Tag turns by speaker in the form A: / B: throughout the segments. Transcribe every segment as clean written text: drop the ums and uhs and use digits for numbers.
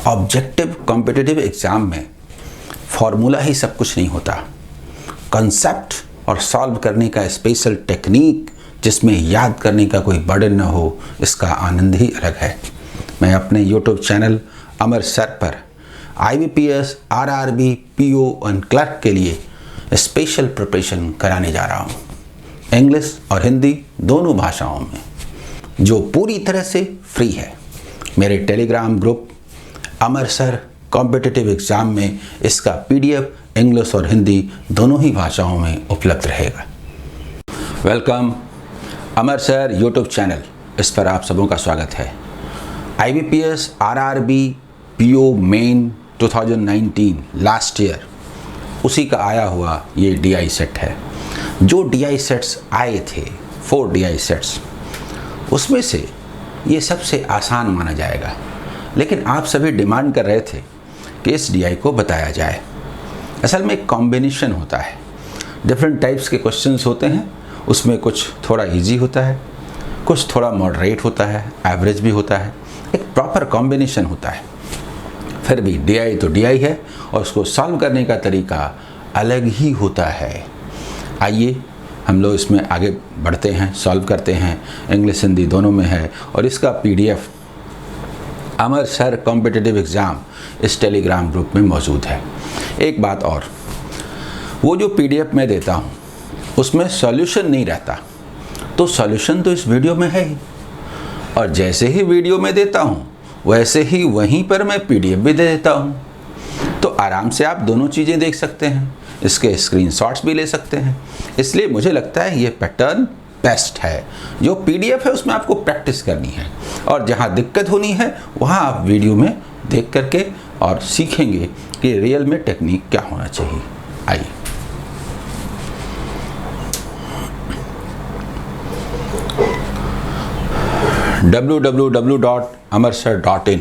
A: Objective competitive exam में formula ही सब कुछ नहीं होता। कंसेप्ट और सॉल्व करने का स्पेशल टेक्निक जिसमें याद करने का कोई बर्डन न हो, इसका आनंद ही अलग है। मैं अपने यूट्यूब चैनल अमर सर पर IBPS, RRB, PO और क्लर्क के लिए स्पेशल प्रिपरेशन कराने जा रहा हूँ, इंग्लिश और हिंदी दोनों भाषाओं में, जो पूरी तरह से फ्री है। मेरे टेलीग्राम ग्रुप अमर सर कॉम्पिटिटिव एग्ज़ाम में इसका PDF इंग्लिश और हिंदी दोनों ही भाषाओं में उपलब्ध रहेगा। वेलकम अमर सर यूट्यूब चैनल, इस पर आप सबों का स्वागत है। IBPS, RRB, PO main 2019 last year, उसी का आया हुआ ये DI सेट है। जो DI सेट्स आए थे, 4 DI सेट्स, उसमें से ये सबसे आसान माना जाएगा, लेकिन आप सभी डिमांड कर रहे थे कि इस DI को बताया जाए। असल में एक कॉम्बिनेशन होता है, डिफरेंट टाइप्स के क्वेश्चंस होते हैं, उसमें कुछ थोड़ा इजी होता है, कुछ थोड़ा मॉडरेट होता है, एवरेज भी होता है, एक प्रॉपर कॉम्बिनेशन होता है। फिर भी DI तो DI है और उसको सॉल्व करने का तरीका अलग ही होता है। आइए हम लोग इसमें आगे बढ़ते हैं, सॉल्व करते हैं। इंग्लिश हिंदी दोनों में है और इसका PDF अमर सर कॉम्पिटिटिव एग्ज़ाम इस टेलीग्राम ग्रुप में मौजूद है। एक बात और, वो जो PDF मैं देता हूँ उसमें सॉल्यूशन नहीं रहता, तो सॉल्यूशन तो इस वीडियो में है ही, और जैसे ही वीडियो में देता हूँ वैसे ही वहीं पर मैं PDF भी दे देता हूँ, तो आराम से आप दोनों चीज़ें देख सकते हैं, इसके स्क्रीनशॉट्स भी ले सकते हैं। इसलिए मुझे लगता है ये पैटर्न बेस्ट है। जो PDF है उसमें आपको प्रैक्टिस करनी है, और जहाँ दिक्कत होनी है वहाँ आप वीडियो में देख करके और सीखेंगे कि रियल में टेक्निक क्या होना चाहिए। आइए www.amarsir.in,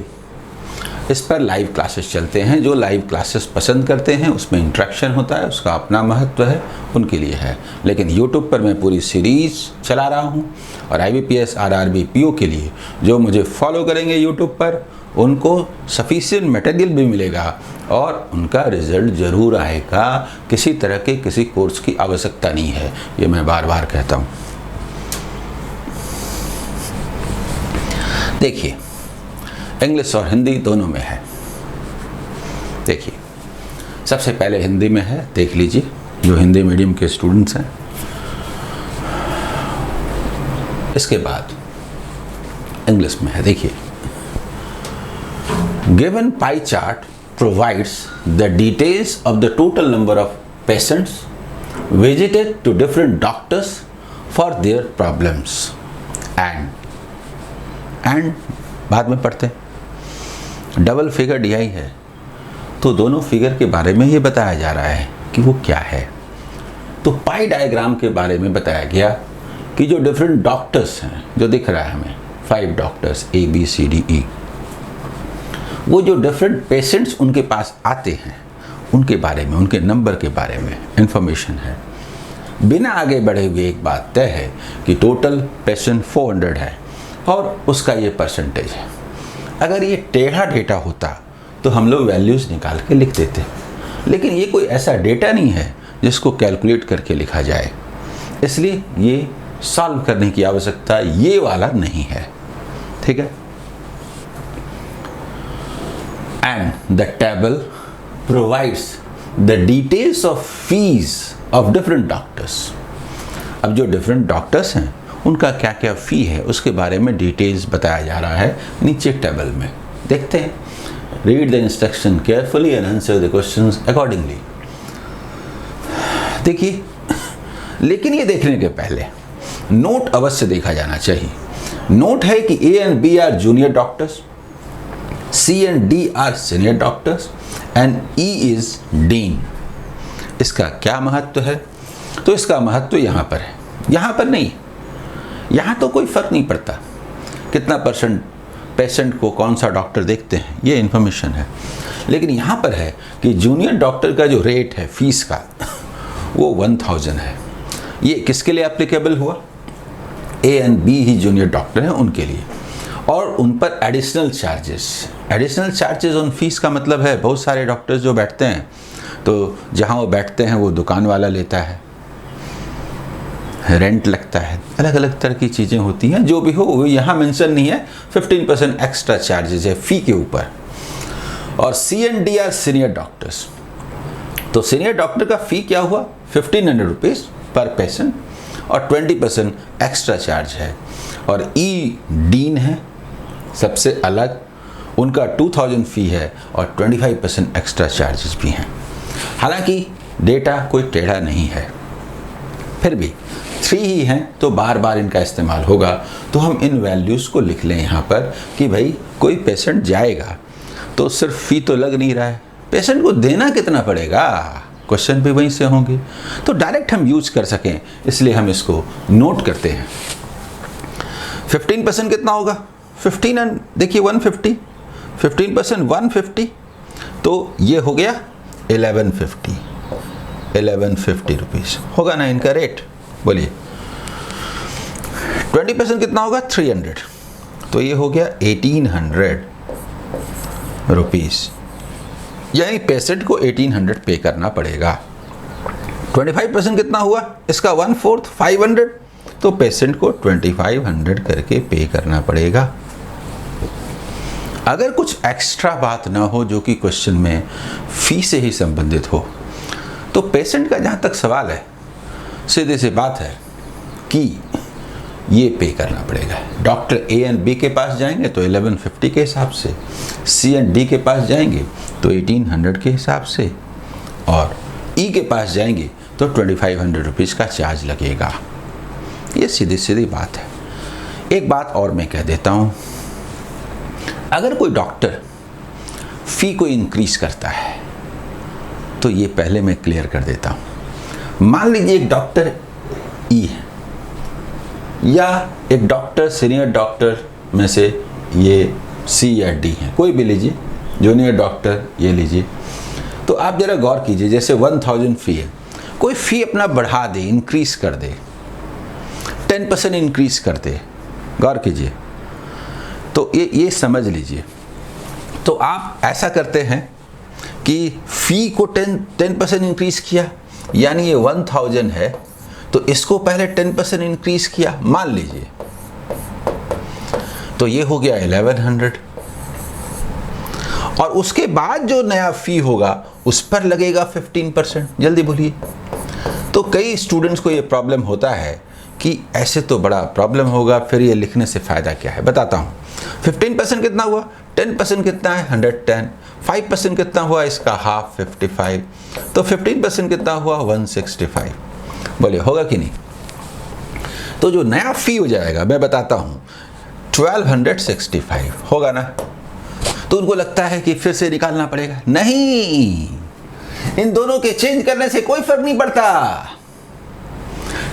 A: इस पर लाइव क्लासेस चलते हैं। जो लाइव क्लासेस पसंद करते हैं उसमें इंटरेक्शन होता है, उसका अपना महत्व है, उनके लिए है। लेकिन YouTube पर मैं पूरी सीरीज़ चला रहा हूँ, और IBPS, RRB, PO के लिए जो मुझे फॉलो करेंगे YouTube पर, उनको सफिशिएंट मटेरियल भी मिलेगा और उनका रिज़ल्ट ज़रूर आएगा। किसी तरह के किसी कोर्स की आवश्यकता नहीं है, ये मैं बार बार कहता हूँ। देखिए, इंग्लिश और हिंदी दोनों में है। देखिए, सबसे पहले हिंदी में है, देख लीजिए जो हिंदी मीडियम के स्टूडेंट्स हैं। इसके बाद इंग्लिश में है। देखिए, given pie chart provides the details of the total number of patients visited to different doctors for their problems and बाद में पढ़ते हैं। डबल फिगर DI है, तो दोनों फिगर के बारे में ये बताया जा रहा है कि वो क्या है। तो पाई डायग्राम के बारे में बताया गया कि जो डिफरेंट डॉक्टर्स हैं, जो दिख रहा है हमें 5 डॉक्टर्स ABCDE, वो जो डिफरेंट पेशेंट्स उनके पास आते हैं उनके बारे में, उनके नंबर के बारे में इंफॉर्मेशन है। बिना आगे बढ़े हुए एक बात तय है कि टोटल पेशेंट 400 है और उसका ये परसेंटेज है। अगर ये टेढ़ा डेटा होता तो हम लोग वैल्यूज़ निकाल के लिख देते, लेकिन ये कोई ऐसा डेटा नहीं है जिसको कैलकुलेट करके लिखा जाए, इसलिए ये सॉल्व करने की आवश्यकता ये वाला नहीं है। ठीक है। And the table provides the details of fees of different doctors. अब जो डिफरेंट डॉक्टर्स हैं उनका क्या क्या फ़ी है उसके बारे में डिटेल्स बताया जा रहा है नीचे टेबल में। देखते हैं। Read the instruction carefully and answer the questions accordingly. देखिए, लेकिन ये देखने के पहले नोट अवश्य देखा जाना चाहिए। नोट है कि A and B are junior doctors, C and D are senior doctors and E is dean. इसका क्या महत्व है? तो इसका महत्व यहाँ पर है, यहाँ पर नहीं। यहाँ तो कोई फ़र्क नहीं पड़ता कितना % पेशेंट को कौन सा डॉक्टर देखते हैं, ये इन्फॉर्मेशन है। लेकिन यहाँ पर है कि जूनियर डॉक्टर का जो रेट है फीस का, वो 1000 है। ये किसके लिए एप्लीकेबल हुआ? A and B he junior doctor हैं उनके लिए। और उन पर एडिशनल चार्जेस ऑन फीस का मतलब है बहुत सारे डॉक्टर्स जो बैठते हैं तो जहाँ वो बैठते हैं वो दुकान वाला लेता है, रेंट लगता है, अलग अलग तरह की चीज़ें होती हैं। जो भी हो वो यहाँ मेंशन नहीं है। 15% एक्स्ट्रा चार्जेस है फ़ी के ऊपर। और CND आर सीनियर डॉक्टर्स, तो सीनियर डॉक्टर का फ़ी क्या हुआ 1500 रुपीज़ पर पेशेंट और 20% एक्स्ट्रा चार्ज है। और डीन है सबसे अलग, उनका 2000 फ़ी है और 25% एक्स्ट्रा चार्जेस भी हैं। हालांकि डेटा कोई टेढ़ा नहीं है, फिर भी 3 ही हैं तो बार बार इनका इस्तेमाल होगा, तो हम इन वैल्यूज़ को लिख लें यहाँ पर कि भाई कोई पेशेंट जाएगा तो सिर्फ फ़ी तो लग नहीं रहा है, पेशेंट को देना कितना पड़ेगा, क्वेश्चन भी वहीं से होंगे, तो डायरेक्ट हम यूज कर सकें इसलिए हम इसको नोट करते हैं। 15% कितना होगा 15 एंड देखिए 150, 15% 150, तो ये हो गया 1150 रुपीज़ होगा ना इनका रेट। बोलिए 20% कितना होगा 300, तो ये हो गया 1800 रुपीज़, यानी पेशेंट को 1800 पे करना पड़ेगा। 25% कितना हुआ इसका 1/4 500, तो पेशेंट को 2500 करके पे करना पड़ेगा। अगर कुछ एक्स्ट्रा बात ना हो जो कि क्वेश्चन में फी से ही संबंधित हो, तो पेशेंट का जहाँ तक सवाल है सीधे सी बात है कि ये पे करना पड़ेगा। डॉक्टर A एंड B के पास जाएंगे तो 1150 के हिसाब से, C एंड D के पास जाएंगे तो 1800 के हिसाब से, और E के पास जाएंगे तो 2500 रुपीज़ का चार्ज लगेगा। ये सीधी सीधी बात है। एक बात और मैं कह देता हूँ, अगर कोई डॉक्टर फ़ी को इंक्रीज करता है तो ये पहले मैं क्लियर कर देता हूँ। मान लीजिए एक डॉक्टर E है या एक डॉक्टर सीनियर डॉक्टर में से ये C या D है, कोई भी लीजिए, जूनियर डॉक्टर ये लीजिए, तो आप ज़रा गौर कीजिए, जैसे 1000 फ़ी है, कोई फ़ी अपना बढ़ा दे, इंक्रीज कर दे, 10% इंक्रीज कर दे, गौर कीजिए, तो ये समझ लीजिए। तो आप ऐसा करते हैं कि फ़ी को 10% इंक्रीज किया, यानी ये 1000 है तो इसको पहले 10% इंक्रीज किया, मान लीजिए, तो ये हो गया 1100, और उसके बाद जो नया फ़ी होगा उस पर लगेगा 15%। जल्दी बोलिए। तो कई स्टूडेंट्स को ये प्रॉब्लम होता है कि ऐसे तो बड़ा प्रॉब्लम होगा, फिर ये लिखने से फ़ायदा क्या है, बताता हूँ। 15% कितना हुआ, 10% कितना है 110, 5% कितना हुआ इसका हाफ 55, तो 15% कितना हुआ 165। बोलिए होगा कि नहीं। तो जो नया फ़ी हो जाएगा मैं बताता हूँ 1265 होगा ना। तो उनको लगता है कि फिर से निकालना पड़ेगा, नहीं, इन दोनों के चेंज करने से कोई फर्क नहीं पड़ता।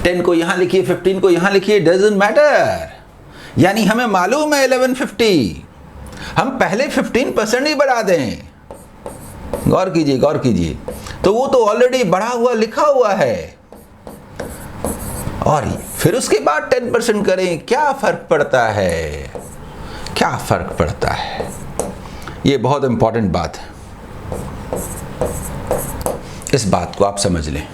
A: 10 को यहाँ लिखिए, 15 को यहाँ लिखिए, डजंट मैटर। यानी हमें मालूम है 1150, हम पहले 15% ही बढ़ा दें। गौर कीजिए, गौर कीजिए, तो वो तो ऑलरेडी बढ़ा हुआ लिखा हुआ है, और फिर उसके बाद 10% करें, क्या फर्क पड़ता है, क्या फर्क पड़ता है। ये बहुत इंपॉर्टेंट बात है, इस बात को आप समझ लें।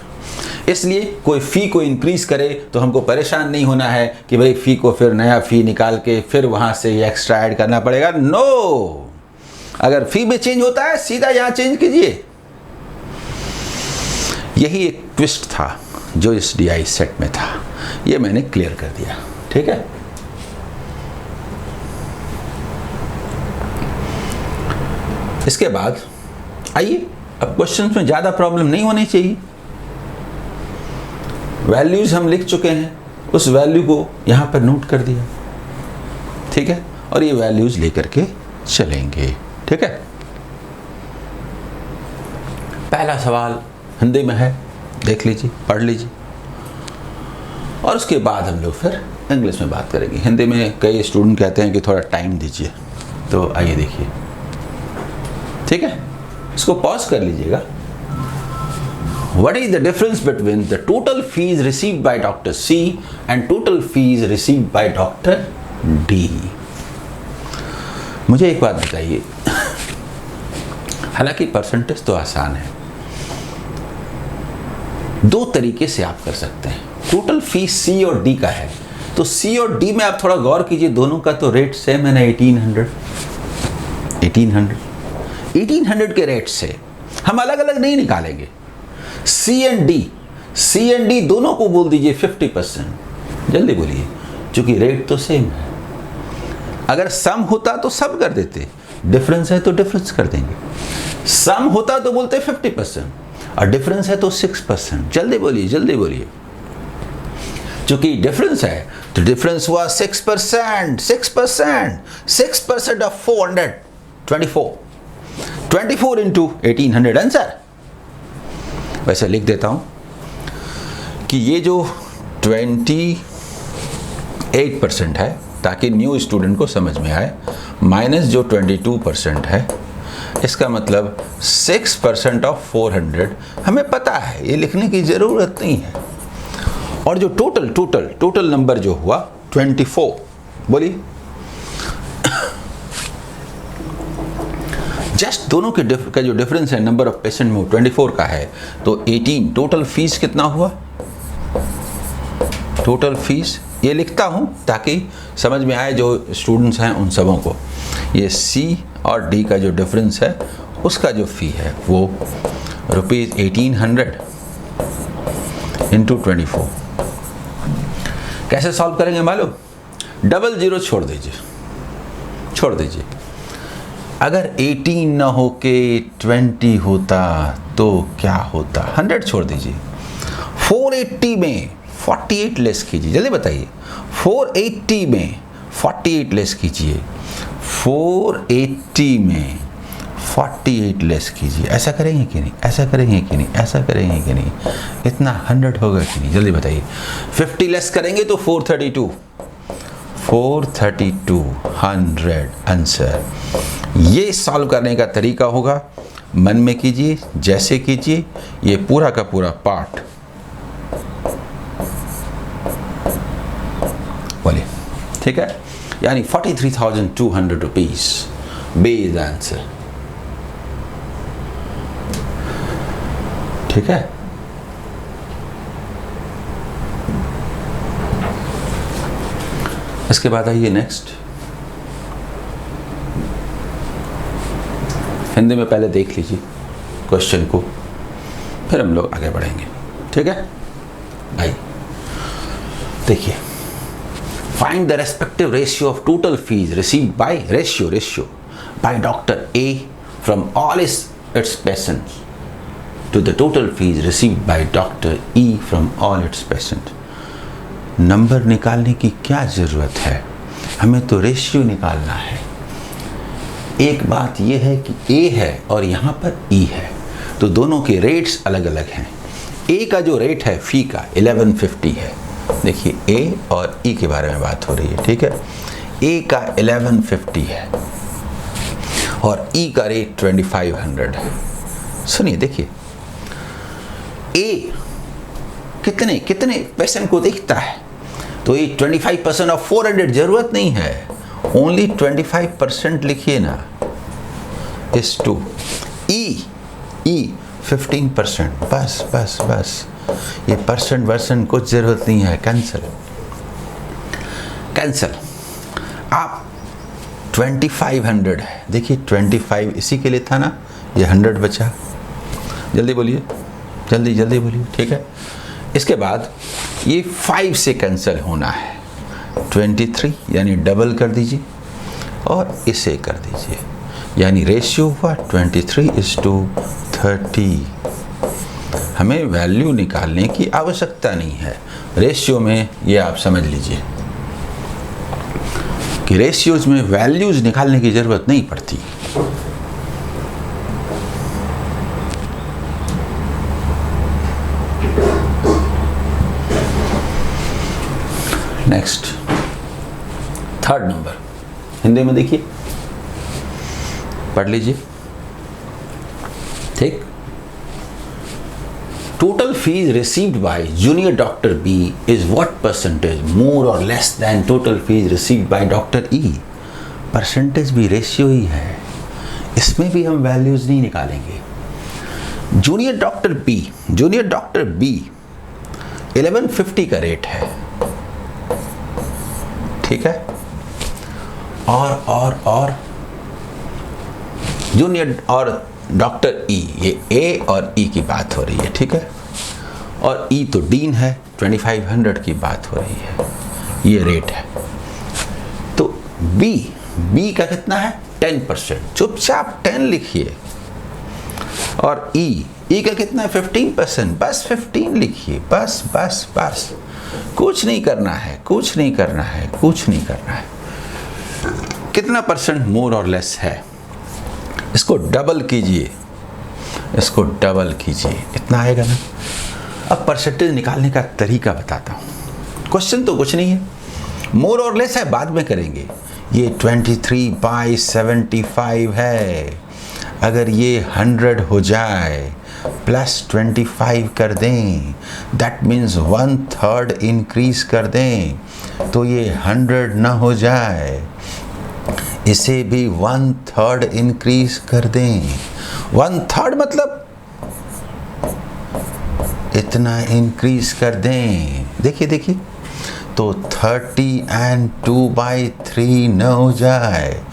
A: इसलिए कोई फ़ी को इंक्रीज करे तो हमको परेशान नहीं होना है कि भाई फ़ी को फिर नया फ़ी निकाल के फिर वहाँ से ये एक्स्ट्रा ऐड करना पड़ेगा। नो, अगर फ़ी में चेंज होता है सीधा यहाँ चेंज कीजिए। यही एक ट्विस्ट था जो इस DI सेट में था, ये मैंने क्लियर कर दिया, ठीक है। इसके बाद आइए, अब क्वेश्चंस में ज़्यादा प्रॉब्लम नहीं होनी चाहिए। वैल्यूज़ हम लिख चुके हैं, उस वैल्यू को यहाँ पर नोट कर दिया, ठीक है, और ये वैल्यूज़ लेकर के चलेंगे, ठीक है। पहला सवाल हिंदी में है, देख लीजिए, पढ़ लीजिए, और उसके बाद हम लोग फिर इंग्लिश में बात करेंगे। हिंदी में कई स्टूडेंट कहते हैं कि थोड़ा टाइम दीजिए, तो आइए देखिए, ठीक है। इसको पॉज कर लीजिएगा। What is the difference between the total fees received by Dr. C and total fees received by Dr. D? मुझे एक बात बताइए, हालांकि परसेंटेज तो आसान है, दो तरीके से आप कर सकते हैं। टोटल फीस सी और डी का है, तो सी और डी में आप थोड़ा गौर कीजिए, दोनों का तो रेट सेम है ना, 1800 के रेट से हम अलग अलग नहीं निकालेंगे। सी एंड डी दोनों को बोल दीजिए 50%, जल्दी बोलिए, क्योंकि रेट तो सेम है। अगर सम होता तो सब कर देते, डिफरेंस है तो डिफरेंस कर देंगे। सम होता तो बोलते 50% और डिफरेंस है तो 6%। जल्दी बोलिए। क्योंकि डिफरेंस है तो डिफरेंस हुआ 6%। 6% ऑफ 400, 24 इंटू 1800 आंसर। वैसे लिख देता हूं कि ये जो 28% है, ताकि न्यू स्टूडेंट को समझ में आए, माइनस जो 22% है, इसका मतलब 6% ऑफ 400 हमें पता है, ये लिखने की ज़रूरत नहीं है। और जो टोटल नंबर जो हुआ 24, बोलिए, जस्ट दोनों के का जो डिफरेंस है नंबर ऑफ पेशेंट में 24 का है, तो 18। टोटल फीस कितना हुआ? टोटल फीस ये लिखता हूं ताकि समझ में आए जो स्टूडेंट्स हैं उन सबों को। ये सी और डी का जो डिफरेंस है, उसका जो फी है वो ₹1800 इंटू 24। कैसे सॉल्व करेंगे मालूम? 00 छोड़ दीजिए। अगर 18 ना हो के 20 होता तो क्या होता? 100 छोड़ दीजिए। 480 में 48 लेस कीजिए, जल्दी बताइए। 480 में 48 लेस कीजिए। 480 में 48 लेस कीजिए। ऐसा करेंगे कि नहीं? ऐसा करेंगे कि नहीं? इतना 100 होगा कि नहीं? जल्दी बताइए। 50 लेस करेंगे तो 432 100 आंसर। ये सॉल्व करने का तरीका होगा, मन में कीजिए, जैसे कीजिए, ये पूरा का पूरा पार्ट बोलिए, ठीक है? यानी 43,200 रुपीज बी इज आंसर, ठीक है? इसके बाद आइए नेक्स्ट। हिंदी में पहले देख लीजिए क्वेश्चन को, फिर हम लोग आगे बढ़ेंगे, ठीक है भाई? देखिए, find the respective ratio of total fees received bye ratio by doctor A from all it's patients to the total fees received by Dr. E from all its patients। Number निकालने की क्या ज़रूरत है, हमें तो रेशियो निकालना है। एक बात यह है कि A है और यहाँ पर E है, तो दोनों के रेट्स अलग अलग हैं। A का जो रेट है फ़ी का 1150 है। देखिए A और E के बारे में बात हो रही है, ठीक है? A का 1150 है और E का रेट 2500 है। सुनिए, देखिए A कितने पेशेंट को देखता है, तो ये 25% ऑफ 400 जरूरत नहीं है, ओनली 25% लिखिए ना, इस टू E 15%, बस ये परसेंट कुछ जरूरत नहीं है, कैंसल। आप 2500 है, देखिए 25 इसी के लिए था ना, ये 100 बचा। जल्दी बोलिए, ठीक है? इसके बाद ये 5 से कैंसिल होना है, 23 यानी डबल कर दीजिए और इसे कर दीजिए, यानी रेशियो हुआ 23:30। हमें वैल्यू निकालने की आवश्यकता नहीं है रेशियो में, ये आप समझ लीजिए कि रेशियोज में वैल्यूज निकालने की जरूरत नहीं पड़ती। नेक्स्ट, थर्ड नंबर, हिंदी में देखिए, पढ़ लीजिए, ठीक? Total fees received by junior doctor B is what percentage more और less than total fees received by doctor E percentage भी रेशियो ही है, इसमें भी हम वैल्यूज नहीं निकालेंगे। जूनियर डॉक्टर बी 1150 का रेट है, ठीक है। और जूनियर और डॉक्टर ई, ये ए और ई की बात हो रही है, ठीक है। और ई तो डीन है, 2500 की बात हो रही है, ये रेट है। तो बी का कितना है 10%, चुपचाप 10 लिखिए। और ई का कितना है 15%, बस 15 लिखिए, बस कुछ नहीं करना है। कितना परसेंट मोर और लेस है, इसको डबल कीजिए, इतना आएगा ना। अब परसेंटेज निकालने का तरीका बताता हूँ। क्वेश्चन तो कुछ नहीं है, मोर और लेस है, बाद में करेंगे। ये 23/75 है, अगर ये 100 हो जाए प्लस 25 कर दें, दैट मीन्स 1/3 इंक्रीज कर दें, तो ये 100 ना हो जाए, इसे भी 1/3 इंक्रीज कर दें। 1/3 मतलब इतना इंक्रीज कर दें, देखिए, तो 30 and 2/3 न हो जाए,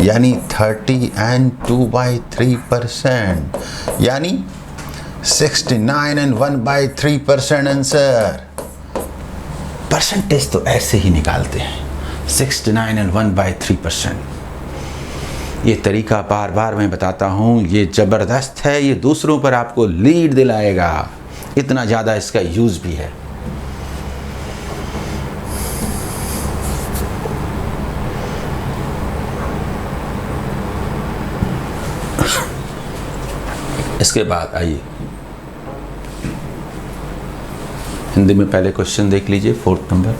A: यानी 30 and 2/3%, यानी 69 and 1/3% आंसर। परसेंटेज तो ऐसे ही निकालते हैं, 69 and 1/3%। ये तरीका बार बार मैं बताता हूँ, ये ज़बरदस्त है, ये दूसरों पर आपको लीड दिलाएगा, इतना ज़्यादा इसका यूज़ भी है। इसके बाद आइए हिंदी में पहले क्वेश्चन देख लीजिए, 4th नंबर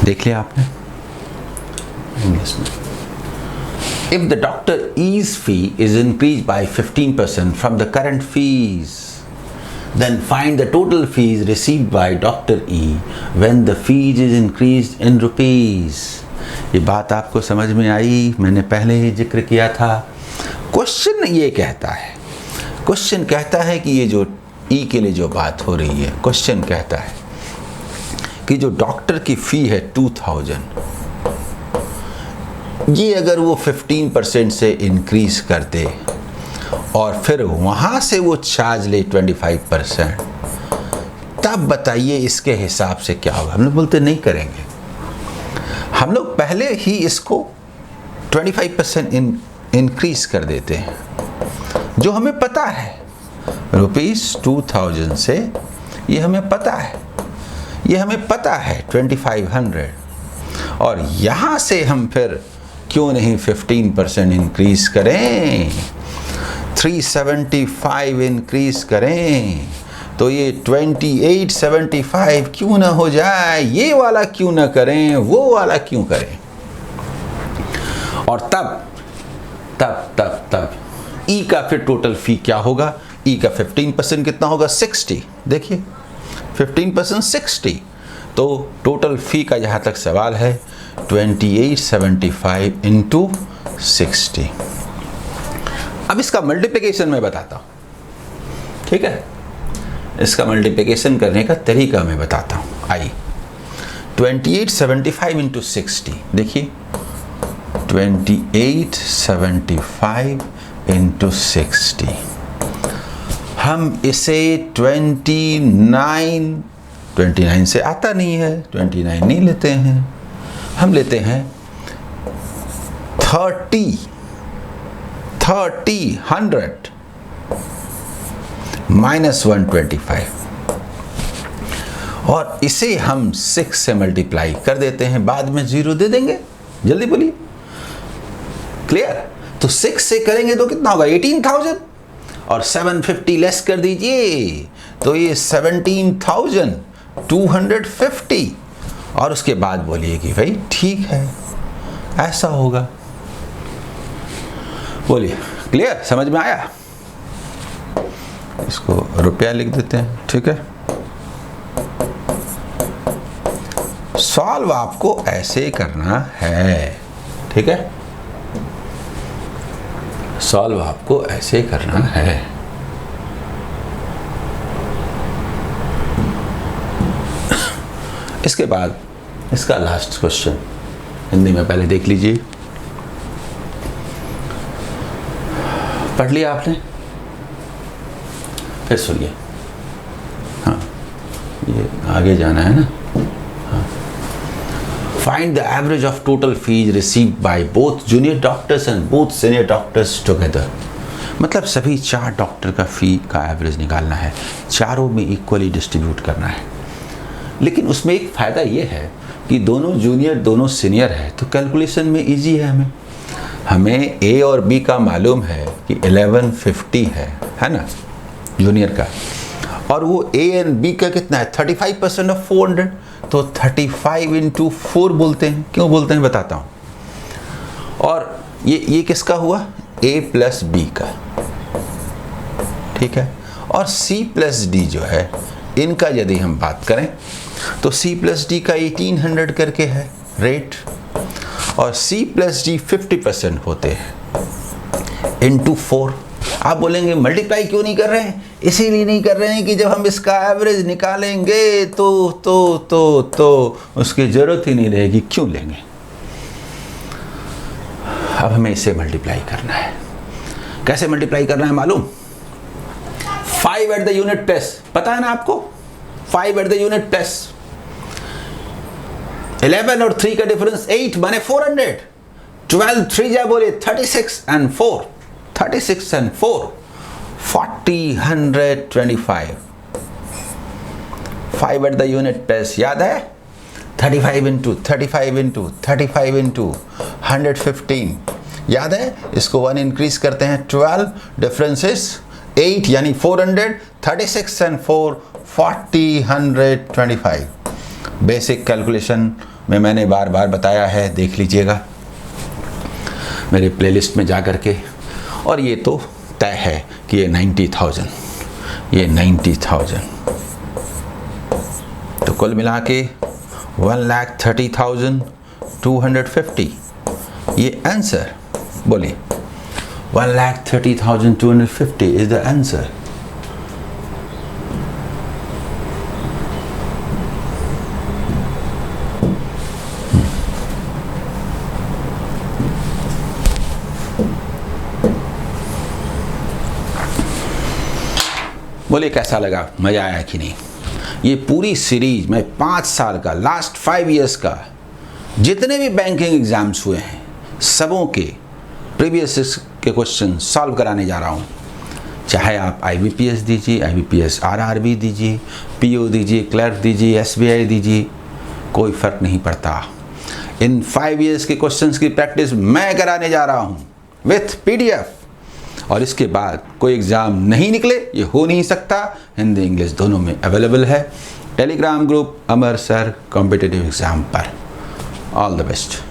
A: देख लिया आपने। इंग्लिश में, if the Dr. E's fee is increased by 15% from the current fees, then find the total fees received by Dr. E when the fees is increased in rupees। ये बात आपको समझ में आई, मैंने पहले ही जिक्र किया था। क्वेश्चन ये कहता है कि ये जो ई के लिए जो बात हो रही है, क्वेश्चन कहता है कि जो डॉक्टर की फी है 2000, ये अगर वो 15% से इंक्रीज कर दे और फिर वहाँ से वो चार्ज ले 25%, तब बताइए इसके हिसाब से क्या होगा। हम लोग बोलते नहीं करेंगे, हम लोग पहले ही इसको 25% इंक्रीज कर देते हैं, जो हमें पता है ₹2000 से, ये हमें पता है 2500, और यहाँ से हम फिर क्यों नहीं 15% इंक्रीज करें, 375 इंक्रीज करें, तो ये 2875 क्यों ना हो जाए, ये वाला क्यों ना करें, वो वाला क्यों करें। और तब ई का फिर टोटल फी क्या होगा, ई का 15% कितना होगा 60, देखिए 15% 60, तो टोटल फी का जहाँ तक सवाल है 2875 इंटू 60। अब इसका मल्टीप्लिकेशन मैं बताता हूँ, ठीक है, इसका मल्टीप्लिकेशन करने का तरीका मैं बताता हूँ। आइए 2875 इंटू 60, देखिए 2875 इंटू 60, हम इसे 29 से आता नहीं है, 29 नहीं लेते हैं, हम लेते हैं 100 माइनस 125, और इसे हम 6 से मल्टीप्लाई कर देते हैं, बाद में 0 दे देंगे, जल्दी बोलिए, क्लियर। तो 6 से करेंगे तो कितना होगा 18000, और 750 लेस कर दीजिए, तो ये 17250, और उसके बाद बोलिए कि भाई ठीक है ऐसा होगा, बोलिए क्लियर, समझ में आया। इसको रुपया लिख देते हैं, ठीक है। सॉल्व आपको ऐसे करना है, ठीक है, सॉल्व आपको ऐसे करना है। इसके बाद इसका लास्ट क्वेश्चन हिंदी में पहले देख लीजिए। पढ़ लिया आपने? फिर सुनिए। हाँ, ये आगे जाना है ना। हाँ। Find the average of total fees received by both junior doctors and both senior doctors together. मतलब सभी 4 डॉक्टर का फी का एवरेज निकालना है, चारों में इक्वली डिस्ट्रीब्यूट करना है। लेकिन उसमें एक फ़ायदा ये है कि दोनों जूनियर दोनों सीनियर है, तो कैलकुलेशन में इजी है। हमें ए और बी का मालूम है कि 1150 है ना जूनियर का, और वो ए एंड बी का कितना है 35% ऑफ 400, तो 35 इंटू 4 बोलते हैं। क्यों बोलते हैं बताता हूँ। और ये किसका हुआ, ए प्लस बी का, ठीक है। और सी प्लस डी जो है इनका यदि हम बात करें तो सी प्लस डी का 1800 करके है रेट, और सी प्लस डी 50% होते हैं इंटू 4। आप बोलेंगे मल्टीप्लाई क्यों नहीं कर रहे हैं? इसीलिए नहीं कर रहे हैं कि जब हम इसका एवरेज निकालेंगे तो उसकी ज़रूरत ही नहीं रहेगी, क्यों लेंगे। अब हमें इसे मल्टीप्लाई करना है। कैसे मल्टीप्लाई करना है मालूम? 5 एट द यूनिट प्लेस, पता है ना आपको, 5 एट द यूनिट प्लेस। 11 और 3 का डिफरेंस 8 माने 400। 12 3 जा बोले 36 and 4 36 and 4 40 125। 5 at the unit place याद है? 35 इंटू 35 इंटू 35 इंटू 115 याद है? इसको 1 इंक्रीज करते हैं 12, डिफरेंस इज 8 यानी 400, 36 एंड 4 40 125। बेसिक कैलकुलेशन में मैंने बार बार बताया है, देख लीजिएगा मेरे प्लेलिस्ट में जा कर के। और ये तो तय है कि ये 90,000, ये 90,000, तो कुल मिला के 1,30,250 ये आंसर। बोलिए 1,30,250 इज द आंसर। बोले कैसा लगा, मज़ा आया कि नहीं? ये पूरी सीरीज में 5 साल का, लास्ट 5 इयर्स का जितने भी बैंकिंग एग्जाम्स हुए हैं सबों के प्रीवियस के क्वेश्चन सॉल्व कराने जा रहा हूँ। चाहे आप IBPS दीजिए, IBPS RRB दीजिए, PO दीजिए, क्लर्क दीजिए, SBI दीजिए, कोई फ़र्क नहीं पड़ता। इन 5 इयर्स के क्वेश्चंस की प्रैक्टिस मैं कराने जा रहा हूँ विथ PDF। और इसके बाद कोई एग्ज़ाम नहीं निकले, ये हो नहीं सकता। हिंदी इंग्लिश दोनों में अवेलेबल है। टेलीग्राम ग्रुप अमर सर कॉम्पिटिटिव एग्ज़ाम पर। All the best.